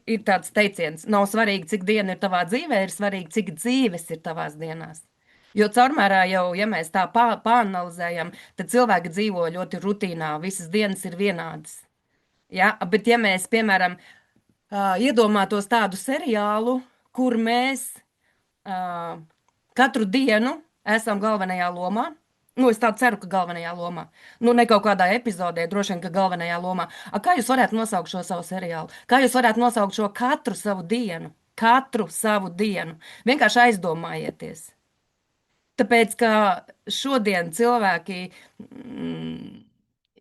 ir tāds teiciens, nav svarīgi, cik diena ir tavā dzīvē, ir svarīgi, cik dzīves ir tavās dienās. Jo caurmērā jau, ja mēs tā pāanalizējam, tad cilvēki dzīvo ļoti rutīnā, visas dienas ir vienādas. Ja? Bet ja mēs, piemēram, iedomātos tādu seriālu, kur mēs katru dienu esam galvenajā lomā. Nu, es tā ceru, ka galvenajā lomā. Nu, ne kaut kādā epizodē, droši vien, ka galvenajā lomā. Kā jūs varētu nosaukt šo savu seriālu? Kā jūs varētu nosaukt šo katru savu dienu? Katru savu dienu. Vienkārši aizdomājieties. Tāpēc, ka šodien cilvēki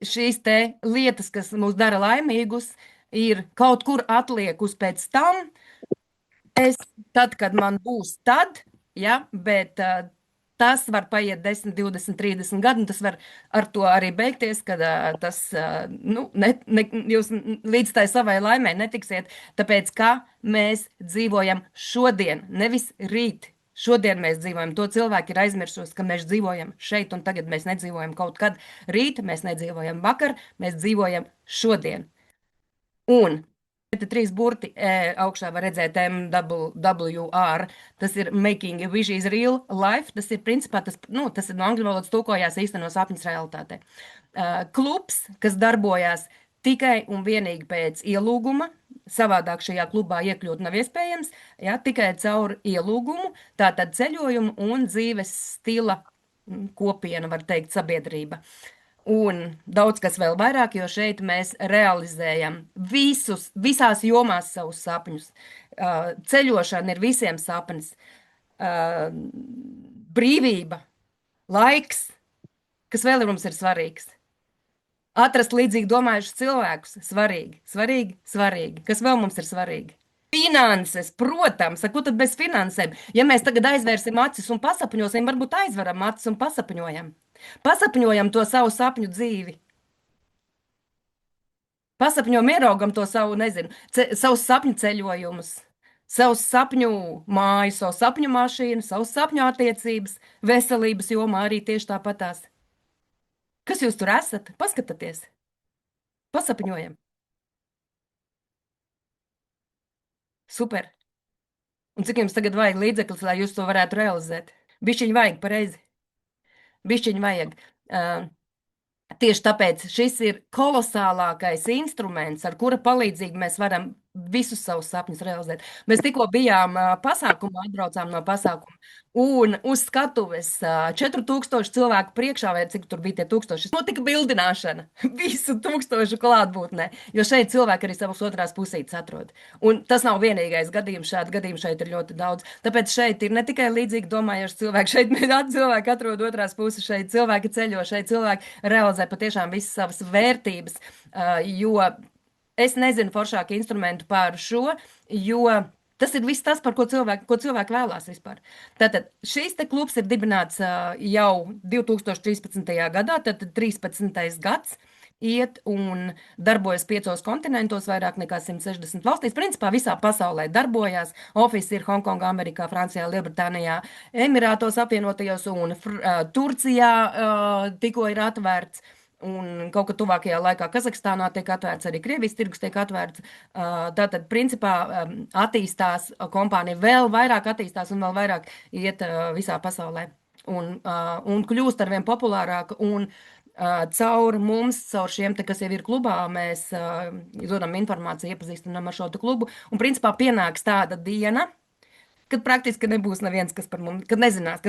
šīs te lietas, kas mūs dara laimīgus, ir kaut kur atliek uz pēc tam. Tad, kad man būs tad, ja, bet tas var paiet 10, 20, 30 gadi, un tas var ar to arī beigties, kad tas, nu, jūs līdz tai savai laimē netiksiet, tāpēc, ka mēs dzīvojam šodien, nevis rīt. Šodien mēs dzīvojam, to cilvēki ir aizmirsuši, ka mēs dzīvojam šeit un tagad. Mēs nedzīvojam kaut kad rīt, mēs nedzīvojam vakar, mēs dzīvojam šodien. Un te trīs burti augšā var redzēt MWR. Tas ir Making a Wish is Real Life. Tas ir principā, tas ir no angļu valodas tulkojās īsteno sapņus realitātē. Klubs, kas darbojās tikai un vienīgi pēc ielūguma. Savādāk šajā klubā iekļūt nav iespējams, ja, tikai caur ielūgumu, tātad ceļojumu un dzīves stila kopiena, var teikt, sabiedrība. Un daudz kas vēl vairāk, jo šeit mēs realizējam visās jomās savus sapņus. Ceļošana ir visiem sapnis. Brīvība, laiks, kas vēl mums ir svarīgs. Atrast līdzīgi domājušus cilvēkus, svarīgi. Kas vēl mums ir svarīgi? Finanses, protams, ko tad bez finansēm? Ja mēs tagad aizvērsim acis un pasapņosim, varbūt aizveram acis un pasapņojam. Pasapņojam to savu sapņu dzīvi. Pasapņojam, ieraugam to savu, nezinu, savus sapņu ceļojumus, savus sapņu māju, savu sapņu mašīnu, savus sapņu attiecības, veselības jomā arī tieši tāpatās. Kas jūs tur esat? Paskatieties! Pasapņojam! Super! Un cik jums tagad vajag līdzekļus, lai jūs to varētu realizēt? Bišķiņ vajag, pareizi. Bišķiņ vajag. Tieši tāpēc šis ir kolosālākais instruments, ar kura palīdzību mēs varam visus savus sapņus realizēt. Mēs tikko bijām pasākumā, atbraucām no pasākuma, un uz skatuves 4000 cilvēku priekšā, vai cik tur bija tie 1000, notika bildināšana visu 1000 klātbūtnē, jo šeit cilvēki arī savus otrās pusītes atrod. Un tas nav vienīgais gadījums, šādi gadījumi šeit ir ļoti daudz. Tāpēc šeit ir ne tikai līdzīgi domājoši cilvēki, šeit cilvēki atrod otrās puses, šeit cilvēki ceļo, šeit cilvēki realizē patiešām visas savas vērtības, jo es nezinu foršāku instrumentu par šo, jo tas ir viss tas, par ko cilvēki vēlās vispār. Tātad šīs te klubs ir dibināts jau 2013. gadā, tātad 13. gads iet un darbojas 5 kontinentos, vairāk nekā 160 valstīs. Principā visā pasaulē darbojās. Office ir Hongkongā, Amerikā, Francijā, Lielbritānijā, Emirātos apvienotajos un Turcijā tikko ir atvērts. Un kaut kā tuvākajā laikā Kazahstānā tiek atvērts, arī Krievijas tirgus tiek atvērts. Tātad, principā, attīstās kompānija, vēl vairāk attīstās un vēl vairāk iet visā pasaulē. Un kļūst arvien populārāka. Un caur mums, caur šiem, kas jau ir klubā, mēs dodam informāciju, iepazīstinām ar šo klubu. Un, principā, pienāks tāda diena, kad praktiski nebūs neviens, kas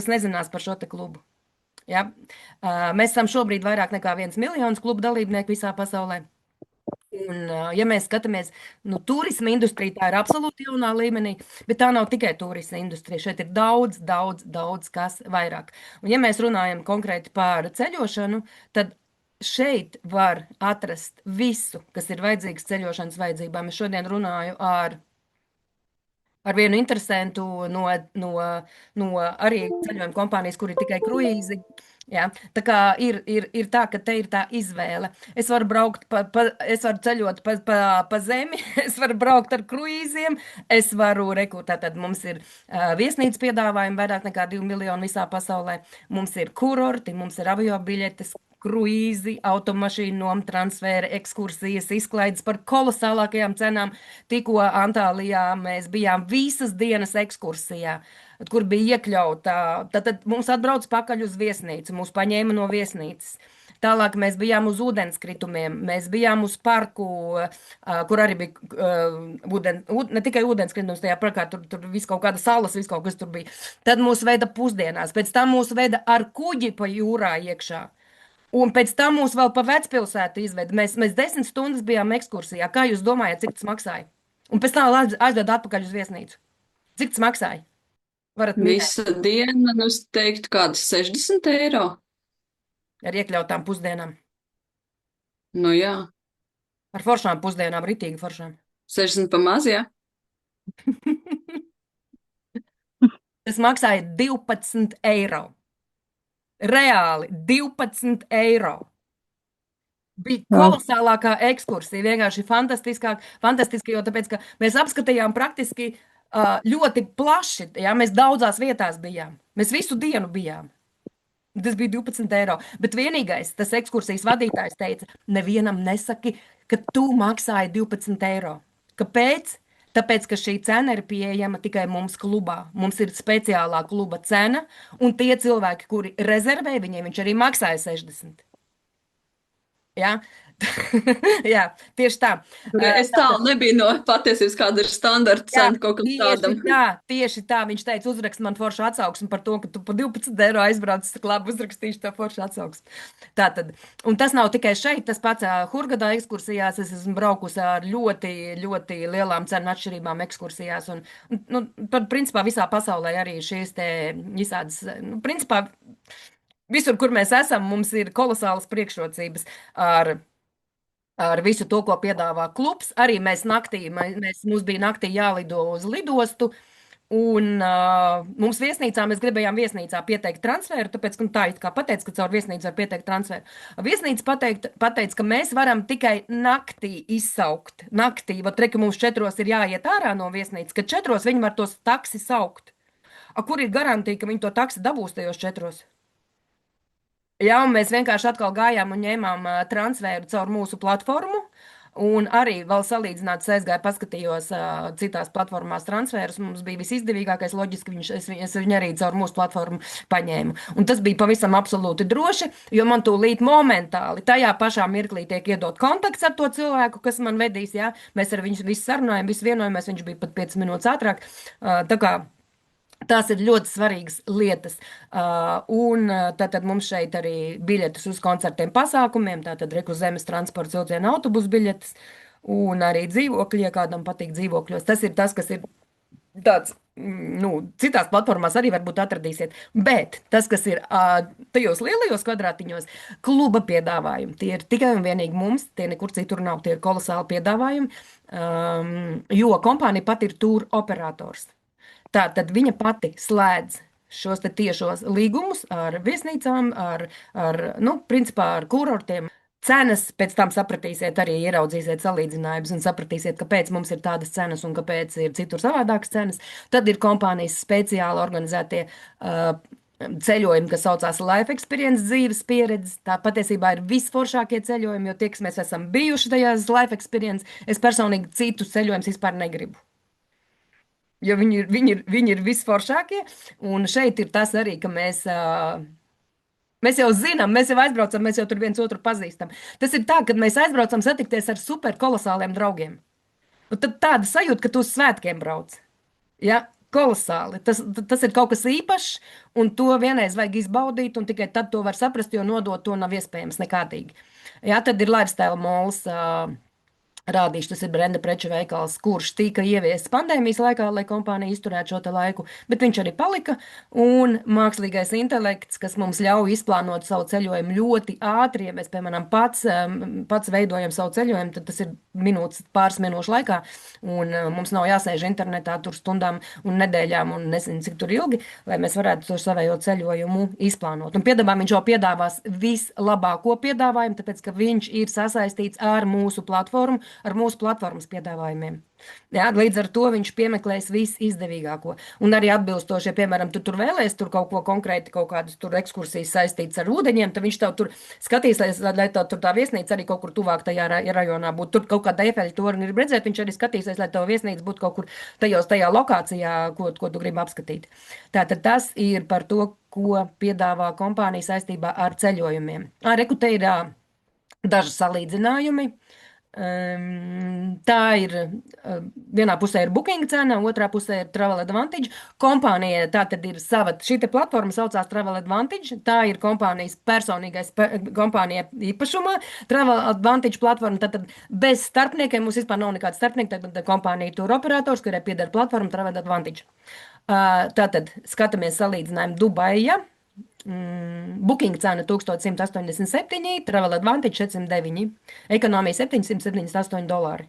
nezinās par šo klubu. Ja? Mēs esam šobrīd vairāk nekā 1 miljons klubu dalībnieku visā pasaulē. Un, ja mēs skatāmies, turisma industrija tā ir absolūti jaunā līmenī, bet tā nav tikai turisma industrija. Šeit ir daudz kas vairāk. Un, ja mēs runājam konkrēti par ceļošanu, tad šeit var atrast visu, kas ir vajadzīgs ceļošanas vajadzībām. Es šodien runāju ar vienu interesantu no arī ceļojuma kompānijas, kur ir tikai kruīzi. Ja? Tā kā ir tā, ka te ir tā izvēle. Es varu braukt, es varu ceļot pa zemi, es varu braukt ar kruīziem, es varu rekrutēt, tad mums ir viesnīcas piedāvājumi vairāk nekā 2 miljoni visā pasaulē. Mums ir kurorti, mums ir avio biļetes, kruīzi, automašīnu nomu, transferi, ekskursijas, izklaides par kolosālākajām cenām. Tikko Antālijā mēs bijām visas dienas ekskursijā, kur bija iekļauta. Tad mums atbrauc pakaļ uz viesnīcu, mūs paņēma no viesnīcas. Tālāk mēs bijām uz ūdenskritumiem, mēs bijām uz parku, kur arī bija ne tikai ūdenskritums, tajā parkā tur viss kaut kāda salas, viss kaut kas tur bija. Tad mūs veda pusdienās, pēc tam mūs veda ar kuģi pa jūrā iekšā. Un pēc tam mūs vēl pa vecpilsētu izveda. Mēs 10 stundas bijām ekskursijā. Kā jūs domājat, cik tas maksāja? Un pēc tam aizveda atpakaļ uz viesnīcu. Cik tas maksāja? Varat minēt Visa diena, nu, es teiktu, kādas 60 eiro. ar iekļautām pusdienām. Nu jā, Ar foršām pusdienām, ritīgi foršām. 60 pa maz, jā. Tas maksāja 12 eiro. Reāli 12 eiro. Bija kolosālākā ekskursija, vienkārši fantastiski, jo tāpēc, ka mēs apskatījām praktiski ļoti plaši, jā, mēs daudzās vietās bijām. Mēs visu dienu bijām. Tas bija 12 eiro. Bet vienīgais, tas ekskursijas vadītājs teica, nevienam nesaki, ka tu maksāji 12 eiro. Kāpēc? Tāpēc, ka šī cena ir pieejama tikai mums klubā. Mums ir speciālā kluba cena, un tie cilvēki, kuri rezervē, viņiem viņš arī maksāja 60. Ja? Jā, tieši tā. Es tālu nebiju no patiesības, kāda ir standarta Jā, cena kaut kam tādam. tieši tā. Viņš teica, uzrakst man foršu atsauksmi par to, ka tu pa 12 eiro aizbrauc, tad labi uzrakstīšu tā foršu atsauksmi. Tātad, un tas nav tikai šeit, tas pats Hurgadā ekskursijās. Es esmu braukusi ar ļoti, ļoti lielām cenu atšķirībām ekskursijās. Un nu, tad, principā, visā pasaulē arī šīs te visādas, nu, principā, visur, kur mēs esam, mums ir kolosālas priekšrocības ar visu to, ko piedāvā klubs. Arī mums bija naktī jālido uz lidostu, un mums mēs gribējām viesnīcā pieteikt transferu, tāpēc, ka tā it kā pateica, ka caur viesnīcu var pieteikt transferu. Viesnīca pateica, ka mēs varam tikai naktī izsaukt. Naktī, vat reka mums 4 ir jāiet ārā no viesnīcas, ka 4 viņi var tos taksi saukt. Kur ir garantija, ka viņi to taksi dabūs tajos 4? Jā, un mēs vienkārši atkal gājām un ņēmām transferu caur mūsu platformu. Un arī vēl salīdzināt, es aizgāju, paskatījos citās platformās transferus. Mums bija visizdevīgākais, loģiski, es viņu arī caur mūsu platformu paņēmu. Un tas bija pavisam absolūti droši, jo man tūlīt momentāli, tajā pašā mirklī tiek iedot kontakts ar to cilvēku, kas man vedīs. Jā. Mēs ar viņu visu sarunājam, visu vienojamies, viņš bija pat 5 minūtes ātrāk. Tā kā tās ir ļoti svarīgas lietas. Tad mums šeit arī biļetes uz koncertiem, pasākumiem, tātad Reku zemes transporta vilcienu autobusu biļetes un arī dzīvokļi, ja kādam patīk dzīvokļos. Tas ir tas, kas ir tāds, nu, citās platformās arī varbūt atradīsiet. Bet tas, kas ir tajos lielajos kvadrātiņos, kluba piedāvājumi, tie ir tikai un vienīgi mums, tie nekur citur nav, tie ir kolosāli piedāvājumi, jo kompānija pat ir tur operators. Tātad viņa pati slēdz šos tiešos līgumus ar viesnīcām, principā ar kurortiem. Cenas pēc tam sapratīsiet, arī ieraudzīsiet salīdzinājumus un sapratīsiet, kāpēc mums ir tādas cenas un kāpēc ir citur savādākas cenas. Tad ir kompānijas speciāli organizētie ceļojumi, kas saucās Life Experience, dzīves pieredze. Tā patiesībā ir visforšākie ceļojumi, jo tie, kas mēs esam bijuši tajās Life Experience, es personīgi citus ceļojumus vispār negribu. Jo viņi ir visforšākie, un šeit ir tas arī, ka mēs jau zinām, mēs jau aizbraucam, mēs jau tur viens otru pazīstam. Tas ir tā, kad mēs aizbraucam satikties ar super kolosāliem draugiem. Un tad tāda sajūta, ka tu uz svētkiem brauc. Ja? Kolosāli. Tas ir kaut kas īpašs, un to vienreiz vajag izbaudīt, un tikai tad to var saprast, jo nodot to nav iespējams nekādīgi. Ja? Tad ir Lifestyle Malls. Rādīšu, tas ir brenda preču veikals, kurš tika ieviests pandēmijas laikā, lai kompānija izturētu šo laiku, bet viņš arī palika. Un mākslīgais intelekts, kas mums ļauj izplānot savu ceļojumu ļoti ātri, ja mēs, piemēram, pats veidojam savu ceļojumu, tad tas ir pāris minūšu laikā, un mums nav jāsēž internetā tur stundām un nedēļām un nezinu, cik tur ilgi, lai mēs varētu to savējo ceļojumu izplānot. Un viņš jau piedāvās vislabāko piedāvājumu, tāpēc, ka viņš ir sasaistīts ar mūsu platformu, ar mūsu platformas piedāvājumiem. Jā, līdz ar to viņš piemeklēs visizdevīgāko. Un arī atbilstoši, ja, piemēram, tu tur vēlēsies tur kaut ko konkrēti, kaut kādas tur ekskursijas saistītas ar ūdeņiem, tad viņš tev tur skatīs, lai tev tur tā viesnīca arī kaut kur tuvāk tajā rajonā būtu. Tur kaut kāda efeļa torni grib redzēt, viņš arī skatīsies, lai tev viesnīca būtu kaut kur tajā lokācijā, ko tu gribi apskatīt. Tātad tas ir par to, ko piedāvā kompānija saistībā ar ceļojumiem. Reku, te ir daži salīdzinājumi. Tā ir vienā pusē ir Booking cena, otrā pusē ir Travel Advantage. Kompānija tā tad ir sava, šī te platforma saucās Travel Advantage. Tā ir kompānijas personīgais, kompānija īpašumā. Travel Advantage platforma, tad bez starpniekiem mums vispār nav nekāds starpnieks, tad kompānija tur operators, kurai pieder platforma Travel Advantage. Tātad skatāmies salīdzinājumu Dubaja. Booking cena 1187, Travel Advantage 409, ekonomija $778.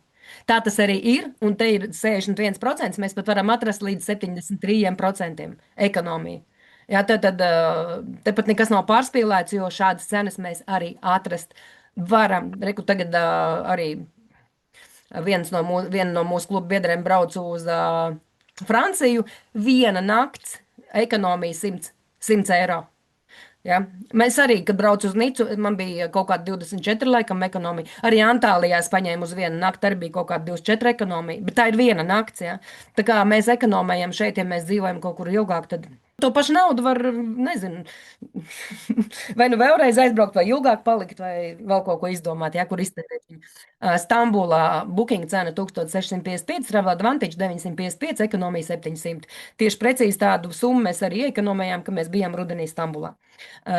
Tā tas arī ir, un te ir 61%. Mēs pat varam atrast līdz 73% ekonomiju. Jā, tad te pat nekas nav pārspīlēts, jo šādas cenas mēs arī atrast varam. Reku tagad arī viena no mūsu kluba biedriem brauc uz Franciju. Viena nakts, ekonomija 100 eiro. Ja? Mēs arī, kad braucu uz Nicu, man bija kaut kāda 24 laikam ekonomija. Arī Antālijā es paņēmu uz vienu nakti, arī bija kaut kāda 24 ekonomija. Bet tā ir viena nakts, ja? Tā kā mēs ekonomējam šeit, ja mēs dzīvojam kaut kur ilgāk, tad to pašu naudu var, nezinu, vai nu vēlreiz aizbraukt, vai ilgāk palikt, vai vēl kaut ko izdomāt, ja, kur iztērēt viņu. Stambulā booking cena 1655, Travel Advantage 955, ekonomija 700. Tieši precīzi tādu summu mēs arī iekonomējām, ka mēs bijām rudenī Stambulā.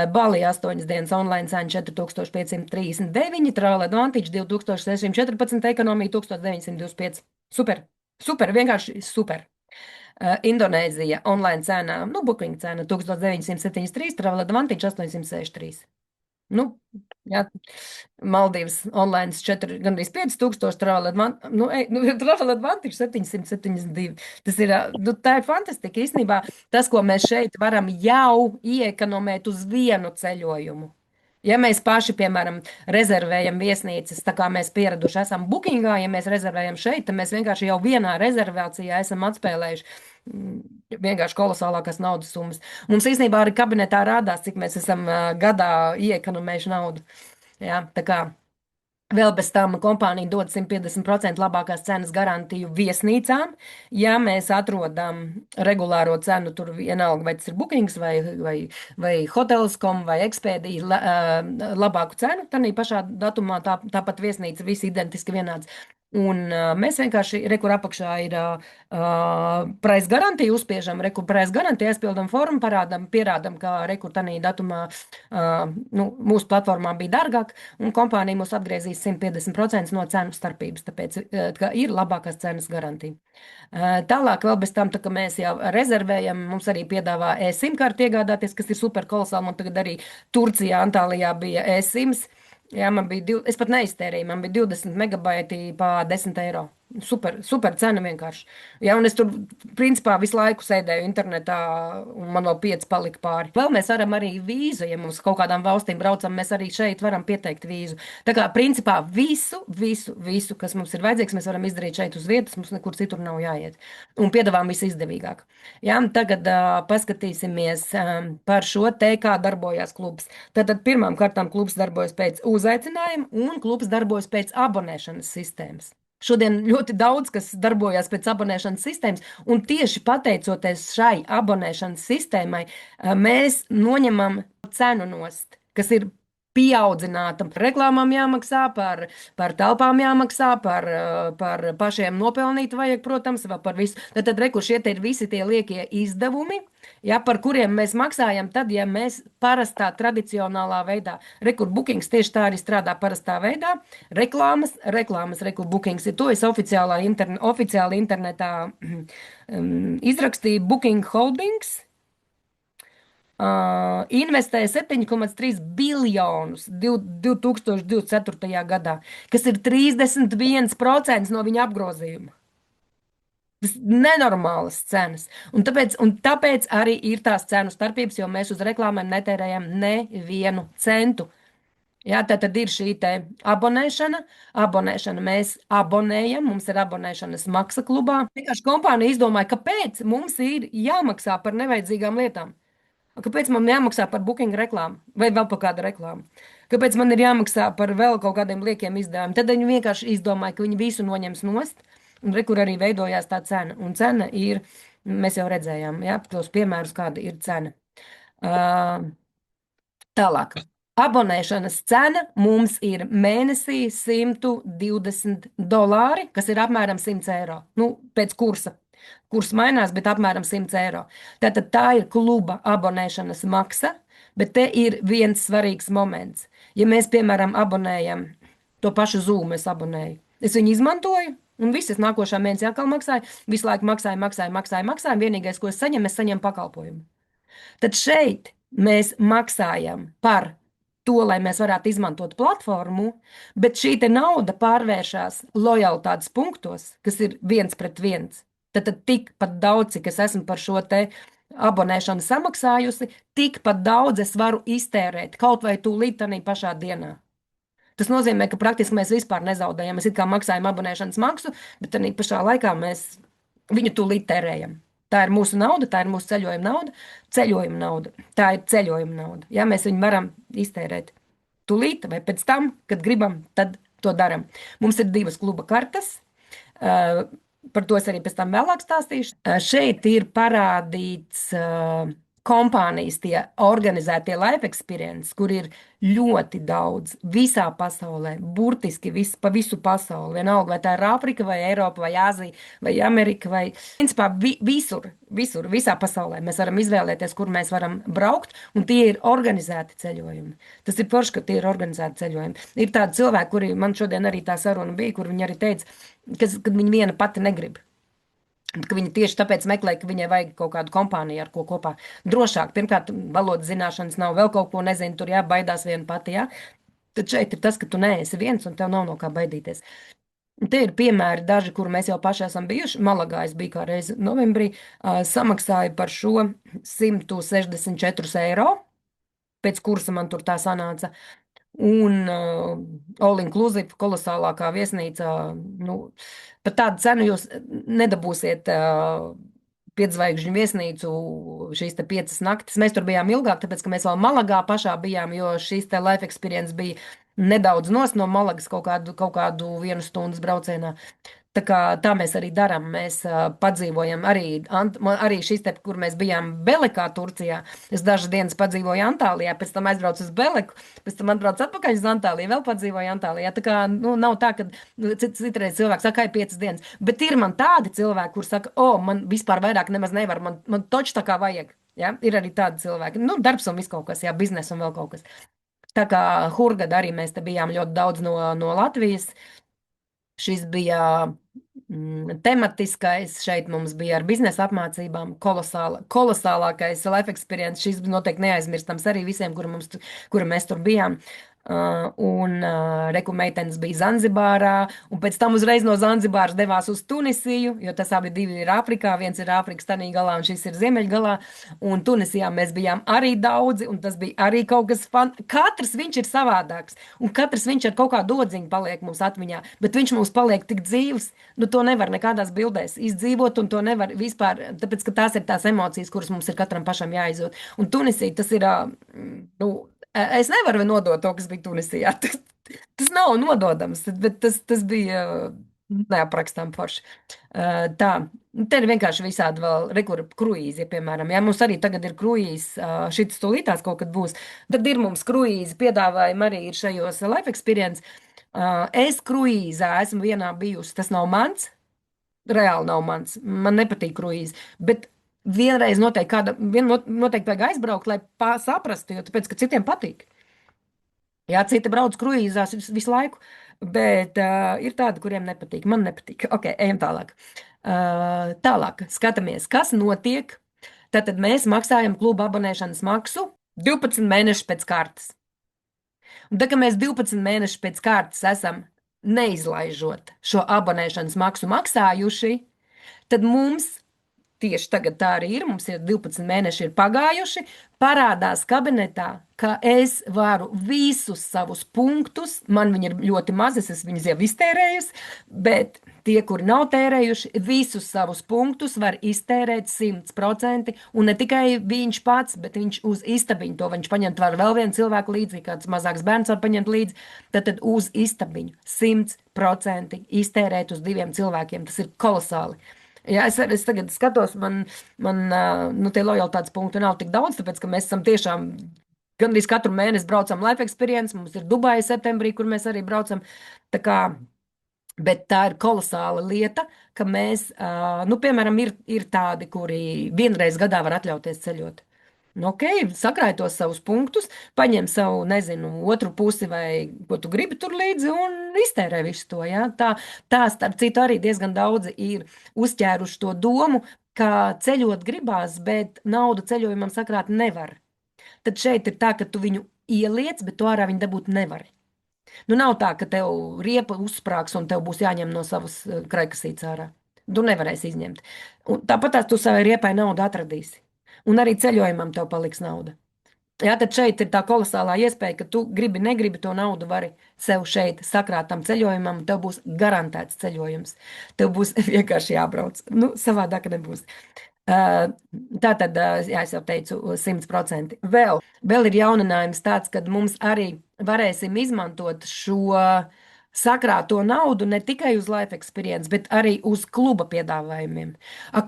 Bali 8 dienas online cena 4539, Travel Advantage 2614, ekonomija 1925. Super, super, vienkārši super. Indonēzija online cena, nu, booking cena 1973, Travel Advantage 863. Nu, jā, Maldīvas online 4, gandrīz 5000, Travel Advantage 772. Tas ir, nu, tā ir fantastika. Īstenībā tas, ko mēs šeit varam jau iekonomēt uz vienu ceļojumu. Ja mēs paši, piemēram, rezervējam viesnīcas, tā kā mēs pieraduši esam bookingā, ja mēs rezervējam šeit, tad mēs vienkārši jau vienā rezervācijā esam atspēlējuši vienkārši kolosālākās naudas summas. Mums īstenībā arī kabinetā rādās, cik mēs esam gadā iekonomējuši naudu. Jā, tā kā vēl bez tam kompānija dod 150% labākās cenas garantiju viesnīcām. Ja mēs atrodam regulāro cenu, tur vienalga, vai tas ir bookings, vai hotels.com, vai ekspēdija, labāku cenu, tad pašā datumā tāpat viesnīca visi identiski vienāds. Un mēs vienkārši, rekur apakšā ir price garantija, uzspiežam, rekur price garantija, aizpildam formu, pierādam, ka rekur tanī datumā mūsu platformā bija dārgāk, un kompānija mūs atgriezīs 150% no cenu starpības, tāpēc, ka ir labākās cenas garantija. Tālāk vēl bez tam, tā, ka mēs jau rezervējam, mums arī piedāvā eSIM karti iegādāties, kas ir super kolosāli, man tagad arī Turcijā, Antālijā bija eSIMs. Jā, man bija, es pat neiztērēju, man bija 20 megabaiti pa 10 eiro. Super, super cena vienkārši. Jā, un es tur, principā, visu laiku sēdēju internetā, un man vēl 5 palika pāri. Vēl mēs varam arī vīzu, ja mums kaut kādām valstīm braucam, mēs arī šeit varam pieteikt vīzu. Tā kā, principā, visu, kas mums ir vajadzīgs, mēs varam izdarīt šeit uz vietas, mums nekur citur nav jāiet. Un piedāvām visu izdevīgāk. Jā, tagad paskatīsimies par šo te, kā darbojās klubs. Tātad pirmām kārtām klubs darbojas pēc uzaicinājuma, un klubs darbojas pēc abonēšanas sistēmas. Šodien ļoti daudz, kas darbojas pēc abonēšanas sistēmas, un tieši pateicoties šai abonēšanas sistēmai, mēs noņemam cenu nost, kas ir pieaudzināta. Par reklāmām jāmaksā, par telpām jāmaksā, par pašiem nopelnīt vajag, protams, vai par visu. Tad rekur šie te ir visi tie liekie izdevumi, ja, par kuriem mēs maksājam tad, ja mēs parastā tradicionālā veidā. Rekur bookings tieši tā arī strādā parastā veidā. Reklāmas, rekur bookings ir to, es oficiāli internetā izrakstīju Booking Holdings. Investēja 7,3 biljonus 2024. gadā, kas ir 31% no viņa apgrozījuma. Tas ir nenormālas cenas. Un tāpēc arī ir tās cenu starpības, jo mēs uz reklāmām netērējam nevienu centu. Jā, tā tad ir šī te abonēšana. Abonēšana mēs abonējam, mums ir abonēšanas maksa klubā. Vienkārši kompānija izdomāja, kāpēc mums ir jāmaksā par nevajadzīgām lietām. Kāpēc man jāmaksā par booking reklāmu vai vēl par kādu reklāmu? Kāpēc man ir jāmaksā par vēl kaut kādiem liekiem izdevumiem? Tad viņi vienkārši izdomāja, ka viņi visu noņems nost, un re, kur arī veidojās tā cena. Un cena ir, mēs jau redzējām, jā, tos piemērus, kāda ir cena. Uh, Tālāk. Abonēšanas cena mums ir mēnesī $120, kas ir apmēram 100 eiro. Nu, pēc kursa. Kurs mainās, bet apmēram 100 eiro. Tātad tā ir kluba abonēšanas maksa, bet te ir viens svarīgs moments. Ja mēs, piemēram, abonējam to pašu Zoom, es abonēju, es viņu izmantoju, un viss, es nākošā mēnesī atkal maksāju, visu laiku maksāju. Vienīgais, ko es saņemu pakalpojumu. Tad šeit mēs maksājam par to, lai mēs varētu izmantot platformu, bet šī te nauda pārvēršas lojalitātes punktos, kas ir 1 pret 1. Tad tikpat daudz, cik es esmu par šo te abonēšanu samaksājusi, tikpat daudz es varu iztērēt kaut vai tūlīt tādā pašā dienā. Tas nozīmē, ka praktiski mēs vispār nezaudējam. Mēs it kā maksājam abonēšanas maksu, bet tādā pašā laikā mēs viņu tūlīt tērējam. Tā ir mūsu nauda, tā ir mūsu ceļojuma nauda. Ceļojuma nauda. Tā ir ceļojuma nauda. Ja mēs viņu varam iztērēt tūlīt vai pēc tam, kad gribam, tad to darām. Mums ir 2 kluba kartes. Par to es arī pēc tam vēlāk stāstīšu. Šeit ir parādīts kompānijas, tie organizētie life experience, kur ir ļoti daudz visā pasaulē, burtiski pa visu pasauli. Vienalga, vai tā ir Āfrika, vai Eiropa, vai Āzija, vai Amerika, vai principā visur, visā pasaulē. Mēs varam izvēlēties, kur mēs varam braukt, un tie ir organizēti ceļojumi. Tas ir forši, ka tie ir organizēti ceļojumi. Ir tādi cilvēki, kuri man šodien arī tā saruna bija, kur viņi arī teica, kad viņi viena pati negrib. Ka viņa tieši tāpēc meklē, ka viņai vajag kaut kādu kompāniju, ar ko kopā drošāk. Pirmkārt, valodas zināšanas nav, vēl kaut ko nezinu, tur jābaidās viena pati. Jā. Tad šeit ir tas, ka tu neesi viens un tev nav no kā baidīties. Un te ir piemēri daži, kur mēs jau paši esam bijuši. Malagā es biju kā reizi novembrī, samaksāju par šo 164 eiro. Pēc kursa man tur tā sanāca. Un all inclusive, kolosālākā viesnīca. Nu, par tādu cenu jūs nedabūsiet 5 zvaigžņu viesnīcu šīs te 5 naktis. Mēs tur bijām ilgāk, tāpēc, ka mēs vēl Malagā pašā bijām, jo šīs te life experience bija nedaudz nos no Malagas kaut kādu 1 stundas braucienā. Tā mēs arī darām. Mēs padzīvojam arī šīs te, kur mēs bijām Belekā, Turcijā. Es dažas dienas padzīvoju Antālijā, pēc tam aizbraucu uz Beleku, pēc tam atbraucu atpakaļ uz Antāliju, vēl padzīvoju Antālijā. Tā kā, nu, nav tā, ka citreiz cilvēks saka, ai, 5 dienas. Bet ir man tādi cilvēki, kur saka, o, man vispār vairāk nemaz nevar, man toči tā kā vajag. Ja? Ir arī tādi cilvēki. Nu, darbs un viss kaut kas, jā, biznes un vēl kaut kas. Tā kā Hurgada arī mēs te bijām ļoti daudz no Latvijas. Šis bija tematiskais, šeit mums bija ar biznesa apmācībām, kolosālākais life experience. Šis bija noteikti neaizmirstams arī visiem, kuri mēs tur bijām. Reku meitenes bija Zanzibārā, un pēc tam uzreiz no Zanzibāras devās uz Tunisiju, jo tas abi ir Āfrikā, viens ir Āfrikas tanī galā, un šis ir Ziemeļgalā, un Tunisijā mēs bijām arī daudzi, un tas bija arī kaut kas katrs viņš ir savādāks, un katrs viņš ar kaut kādu odziņu paliek mums atmiņā, bet viņš mums paliek tik dzīvs, nu to nevar nekādās bildēs izdzīvot, un to nevar vispār, tāpēc, ka tās ir tās emocijas, kuras mums ir katram pašam jāizjūt, un Tunisija tas ir, nu, es nevaru nodot to, kas bija Tunisijā. Tas nav nododams, bet tas bija neaprakstām forši. Tā, te ir vienkārši visādi vēl kruīzi, ja, piemēram. Ja mums arī tagad ir kruīzi, šis stulītās kaut kad būs, tad ir mums kruīzi, piedāvājumi arī ir šajos life experience. Es kruīzā esmu vienā bijusi, tas nav mans, reāli nav mans, man nepatīk kruīzi, bet vienreiz noteikti vajag aizbraukt, lai saprastu, jo tāpēc, ka citiem patīk. Jā, citi brauc kruīzās visu laiku, bet ir tādi, kuriem nepatīk. Man nepatīk. Ok, ejam tālāk. Tālāk, skatāmies, kas notiek. Tātad mēs maksājam kluba abonēšanas maksu 12 mēnešus pēc kārtas. Un tā, ka mēs 12 mēnešus pēc kārtas esam neizlaižot šo abonēšanas maksu maksājuši, tad mums tieši tagad tā arī ir, mums ir 12 mēneši ir pagājuši, parādās kabinetā, ka es varu visus savus punktus, man viņi ir ļoti mazi, es viņus jau iztērējusi, bet tie, kuri nav tērējuši, visus savus punktus var iztērēt 100%, un ne tikai viņš pats, bet viņš uz istabiņu to viņš paņemt var vēl vienu cilvēku līdzi, kāds mazāks bērns var paņemt līdzi, tad uz istabiņu 100% iztērēt uz 2 cilvēkiem, tas ir kolosāli. Jā, es tagad skatos, man tie lojalitātes punkti nav tik daudz, tāpēc, ka mēs esam tiešām gandrīz katru mēnesi braucam Life Experience, mums ir Dubaja septembrī, kur mēs arī braucam. Tā kā, bet tā ir kolosāla lieta, ka mēs, piemēram, ir tādi, kuri vienreiz gadā var atļauties ceļot. Nu, ok, sakrāj tos savus punktus, paņem savu, nezinu, otru pusi vai ko tu gribi tur līdzi un iztērē visu to. Ja? Tā, starp citu, arī diezgan daudzi ir uzķēruši to domu, ka ceļot gribās, bet naudu ceļojumam sakrāt nevar. Tad šeit ir tā, ka tu viņu ieliec, bet tu ārā viņu dabūt nevari. Nu, nav tā, ka tev riepa uzsprāgs un tev būs jāņem no savas kraikasītes ārā. Tu nevarēsi izņemt. Un tāpat tās tu savai riepai naudu atradīsi. Un arī ceļojumam tev paliks nauda. Jā, tad šeit ir tā kolosālā iespēja, ka tu gribi, negribi to naudu vari sev šeit sakrāt tam ceļojumam, un tev būs garantēts ceļojums. Tev būs vienkārši jābrauc. Nu, savādāk nebūs. Tā tad, jā, es jau teicu, 100%. Vēl ir jauninājums tāds, ka mums arī varēsim izmantot šo sakrāto naudu ne tikai uz Life Experience, bet arī uz kluba piedāvājumiem.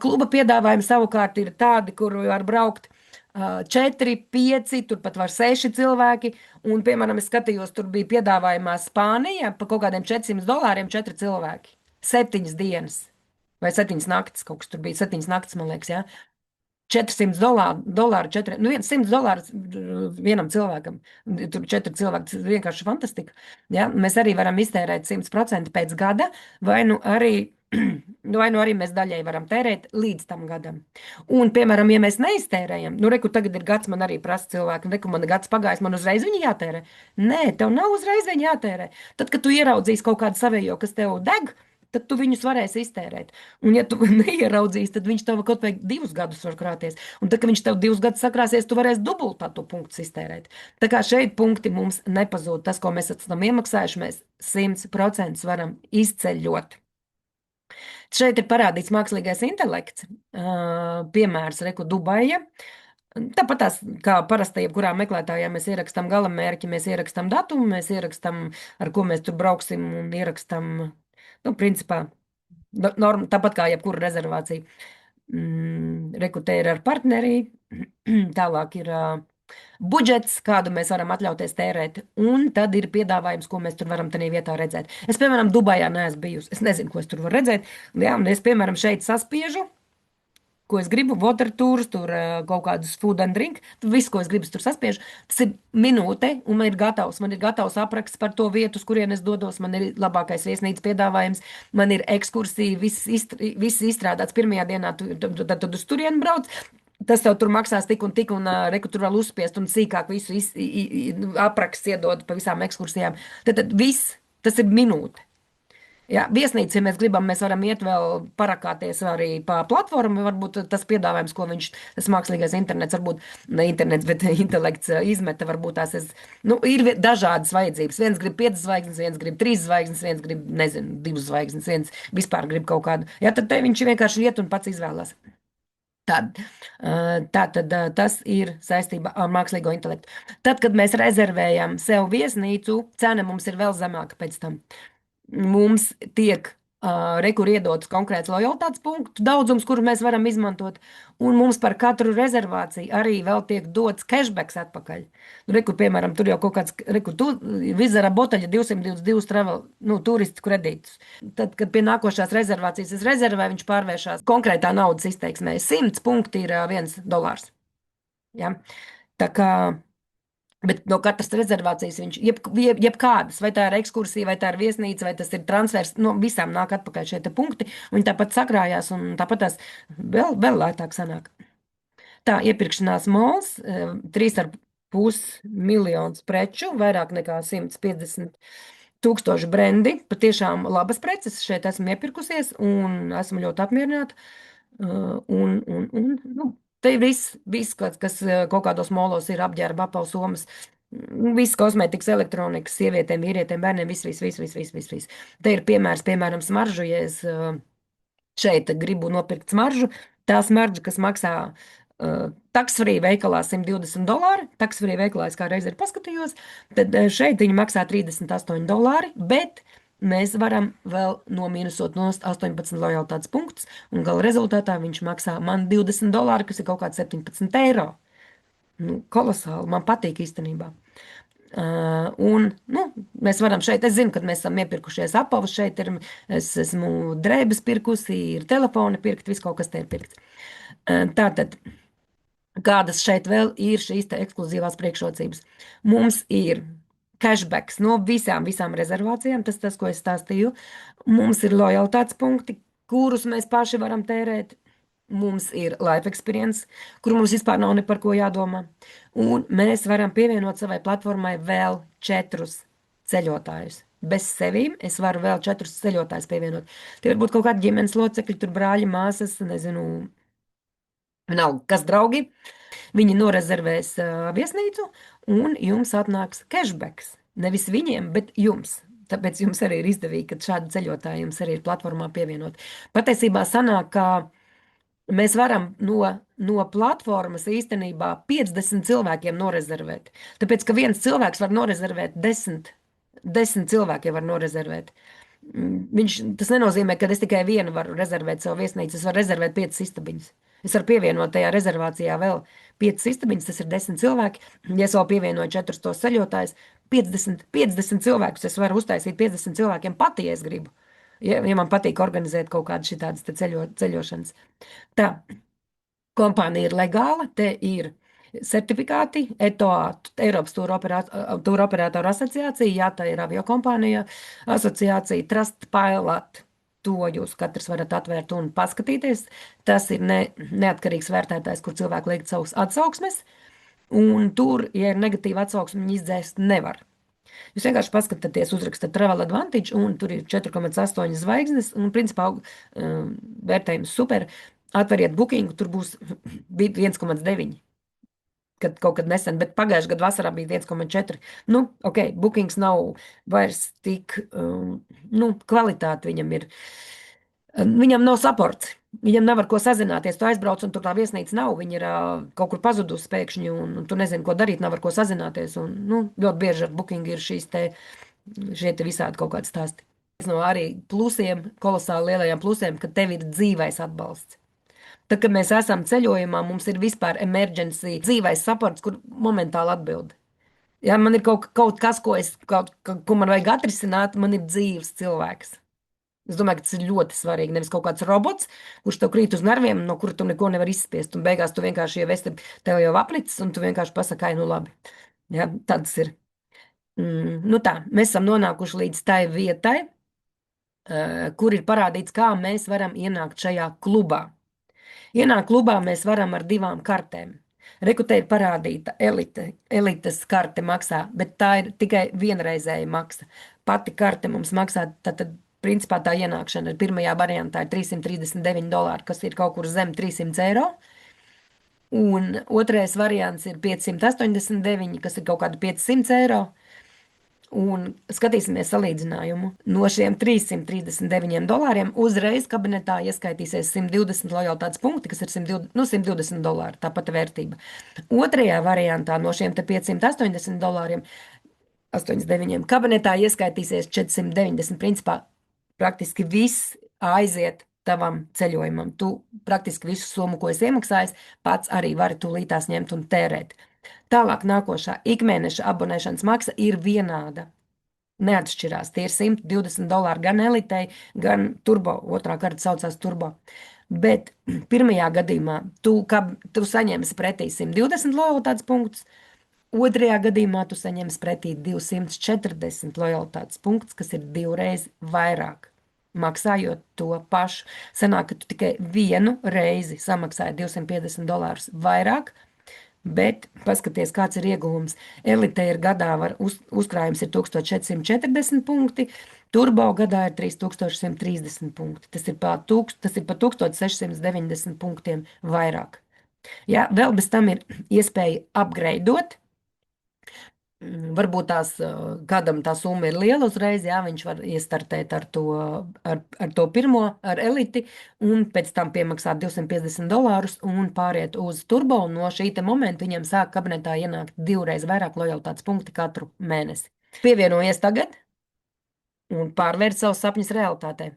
Kluba piedāvājumi savukārt ir tādi, kur var braukt 4, 5, turpat var 6 cilvēki. Un, piemēram, es skatījos, tur bija piedāvājumā Spānija par kaut kādiem $400 4 cilvēki. 7 dienas vai 7 naktis, kaut kas tur bija 7 naktis, man liekas, jā. $400, 4, nu $100 vienam cilvēkam. Tur 4 cilvēki, tas ir vienkārši fantastika. Ja? Mēs arī varam iztērēt 100% pēc gada, vai nu arī mēs daļai varam tērēt līdz tam gadam. Un, piemēram, ja mēs neiztērējam, nu, reku, tagad ir gads, man arī prasa cilvēki, reku, man gads pagājis, man uzreiz viņi jātērē. Nē, tev nav uzreiz viņi jātērē. Tad, kad tu ieraudzīsi kaut kādu savējo, kas tev deg, tad tu viņus varēsi iztērēt. Un, ja tu neieraudzīs, tad viņš tev kaut vai 2 gadus var krāties. Un tad, kad viņš tev 2 gadus sakrāsies, tu varēsi dubultā to punktu iztērēt. Tā kā šeit punkti mums nepazūd. Tas, ko mēs esam iemaksājuši, mēs 100% varam izceļot. Šeit ir parādīts mākslīgais intelekts. Piemērs, reku, Dubaja. Tāpat tās, kā parasti, jebkurā meklētājā mēs ierakstām galamērķi, mēs ierakstām datumu, mēs ierakstām, ar ko mēs tur brauksim un ierakstām, nu, principā, tāpat kā jebkura rezervācija. Rekrutē ir ar partneri, tālāk ir budžets, kādu mēs varam atļauties tērēt, un tad ir piedāvājums, ko mēs tur varam tajā vietā redzēt. Es, piemēram, Dubajā neesmu bijusi, es nezinu, ko es tur varu redzēt, jā, un es, piemēram, šeit saspiežu, ko es gribu, water tours, tur kaut kādus food and drink, visu, ko es gribu, tur saspiežu. Tas ir minūte, un man ir gatavs apraksts par to vietu, uz kurien es dodos, man ir labākais viesnīcas piedāvājums, man ir ekskursija, viss izstrādāts pirmajā dienā, tad uz turieni brauc. Tas tev tur maksās tik, un reku tur vēl uzspiest, un sīkāk visu apraksts iedod pa visām ekskursijām. Tad viss, tas ir minūte. Jā, viesnīca, ja mēs gribam, mēs varam iet vēl parakāties arī pa platformu, varbūt tas piedāvājums, ko tas mākslīgais internets, varbūt ne internets, bet intelekts izmeta, varbūt tās ir dažādas vajadzības. Viens grib 5 zvaigznes, viens grib 3 zvaigznes, viens grib, nezinu, 2 zvaigznes, viens vispār grib kaut kādu. Jā, tad te viņš vienkārši iet un pats izvēlās. Tātad tas ir saistībā ar mākslīgo intelektu. Tad, kad mēs rezervējam sev viesnīcu, cena mums ir vēl zemāka pēc tam. Mums tiek rekur iedots konkrēts lojalitātes punktu daudzums, kuru mēs varam izmantot, un mums par katru rezervāciju arī vēl tiek dots cashbacks atpakaļ. Rekur, piemēram, tur jau kaut kāds, Vizara botaļa 222 travel, turistu kredītus. Tad, kad pie nākošās rezervācijas es rezervēju, viņš pārvēršās konkrētā naudas izteiksmē. 100 punkti ir $1. Ja? Tā kā Bet no katras rezervācijas viņš jebkādas, vai tā ir ekskursija, vai tā ir viesnīca, vai tas ir transfers, no visām nāk atpakaļ šie punkti. Viņi tāpat sakrājās un tāpat tās vēl lētāk sanāk. Tā, iepirkšanās mols, 3,5 miljonus preču, vairāk nekā 150 000 brendi, patiešām labas preces šeit esmu iepirkusies un esmu ļoti apmierināta. Nu, te ir viss kas kaut kādos molos ir apģērba, apausomas, viss kosmētikas, elektronikas, sievietēm, vīrietēm, bērniem, viss. Te ir piemērs, piemēram, smaržu, ja es šeit gribu nopirkt smaržu. Tā smarža, kas maksā taksfrī veikalā $120, taksfrī veikalā es kā reiz ir paskatījos, tad šeit viņi maksā $38, bet mēs varam vēl nomīnusot nost 18 lojalitātes punktus, un gala rezultātā viņš maksā man $20, kas ir kaut kāds 17 eiro. Nu, kolosāli, man patīk īstenībā. Nu, mēs varam šeit, es zinu, ka mēs esam iepirkušies apavus, šeit ir, es esmu drēbes pirkusi, ir telefoni pirkt, viss kaut kas te ir pirkts. Tātad, kādas šeit vēl ir šīs te ekskluzīvās priekšrocības? Mums ir cashbacks no visām rezervācijām, tas, ko es stāstīju. Mums ir lojalitātes punkti, kurus mēs paši varam tērēt. Mums ir life experience, kur mums vispār nav ne par ko jādomā. Un mēs varam pievienot savai platformai vēl 4 ceļotājus. Bez sevīm es varu vēl 4 ceļotājus pievienot. Tie var būt kaut kādi ģimenes locekļi, tur brāļi, māsas, nezinu, nav kas draugi. Viņi norezervēs viesnīcu, un jums atnāks cashbacks. Nevis viņiem, bet jums. Tāpēc jums arī ir izdevīgi, ka šādi ceļotāji jums arī ir platformā pievienot. Patiesībā sanāk, ka mēs varam no platformas īstenībā 50 cilvēkiem norezervēt. Tāpēc, ka viens cilvēks var norezervēt 10 cilvēkiem var norezervēt. Tas nenozīmē, ka es tikai vienu varu rezervēt savu viesnīcu. Es varu rezervēt 5 istabiņas. Es varu pievienot tajā rezervācijā vēl 5 istabiņas, tas ir 10 cilvēki. Ja es vēl pievienoju 4 tos ceļotājus, 50 cilvēkus es varu uztaisīt 50 cilvēkiem pati, ja es gribu. Ja man patīk organizēt kaut kādas šitādas ceļošanas. Tā, kompānija ir legāla, te ir certifikāti, ETOA, Eiropas Tūra operātoru asociācija, jā, tā ir aviokompānija asociācija, Trustpilot, to jūs katrs varat atvērt un paskatīties. Tas ir neatkarīgs vērtētājs, kur cilvēki liek savus atsauksmes, un tur, ja ir negatīva atsauksme, viņi izdzēst nevar. Jūs vienkārši paskatāties, uzrakstat Travel Advantage, un tur ir 4,8 zvaigznes, un principā vērtējums super. Atveriet bookingu, tur būs 1,9. Kad kaut kad nesen, bet pagājušajā gadā vasarā bija 1,4. Nu, ok, bookings nav vairs tik, kvalitāte viņam ir. Viņam nav saports. Viņam nav ar ko sazināties. Tu aizbrauc, un tur tā viesnīca nav. Viņa ir kaut kur pazudusi pēkšņi, un tu nezini, ko darīt, nav ar ko sazināties. Un, ļoti bieži ar booking ir šie te visādi kaut kādi stāsti. No arī plusiem, kolosāli lielajiem plusiem, ka tev ir dzīvais atbalsts. Tad, kad mēs esam ceļojumā, mums ir vispār emergency dzīvais saports, kur momentāli atbild. Ja man ir kaut kas, ko man vajag atrisināt, man ir dzīves cilvēks. Es domāju, ka tas ir ļoti svarīgi. Nevis kaut kāds robots, kurš tev krīt uz nerviem, no kura tu neko nevar izspiest. Un beigās tu vienkārši jau esi tev jau aplicis, un tu vienkārši pasaki, nu labi. Ja, tāds ir. Nu tā, mēs esam nonākuši līdz tai vietai, kur ir parādīts, kā mēs varam ienākt šajā klubā. Ienākt klubā mēs varam ar 2 kartēm. Rekutē ir parādīta elites karte maksā, bet tā ir tikai vienreizēja maksa. Pati karte mums maksā, tad principā tā ienākšana ir pirmajā variantā ir $339, kas ir kaut kur zem 300 eiro. Un otrais variants ir 589, kas ir kaut kādi 500 eiro. Un skatīsimies salīdzinājumu. No šiem $339 uzreiz kabinetā ieskaitīsies 120 lojalitātes punkti, kas ir $120, tāpat vērtība. Otrajā variantā no šiem $580, 89 kabinetā ieskaitīsies 490. Principā praktiski viss aiziet tavam ceļojumam. Tu praktiski visu summu, ko esi iemaksājis, pats arī vari tūlītās ņemt un tērēt. Tālāk nākošā ikmēneša abonēšanas maksa ir vienāda. Neatšķirās. Tie ir $120 gan elitei, gan turbo. Otrā karta saucās turbo. Bet pirmajā gadījumā tu saņemsi pretī 120 lojalitātes punktus. Otrajā gadījumā tu saņemsi pretī 240 lojalitātes punktus, kas ir 2 reizes vairāk. Maksājot to pašu. Sanāk, ka tu tikai vienu reizi samaksāji $250 vairāk, bet paskaties, kāds ir ieguvums. Elite ir gadā uzkrājums ir 1440 punkti, Turbo gadā ir 3130 punkti. Tas ir pa 1690 punktiem vairāk. Ja, vēl bez tam ir iespēja upgradeot. Varbūt kādam tā summa ir liela uzreiz, jā, viņš var iestartēt ar to pirmo, ar eliti, un pēc tam piemaksāt $250 un pāriet uz turbo, un no šī te momenta viņam sāk kabinetā ienākt 2 vairāk lojalitātes punkti katru mēnesi. Pievienojies tagad un pārvērt savus sapņus realitātē.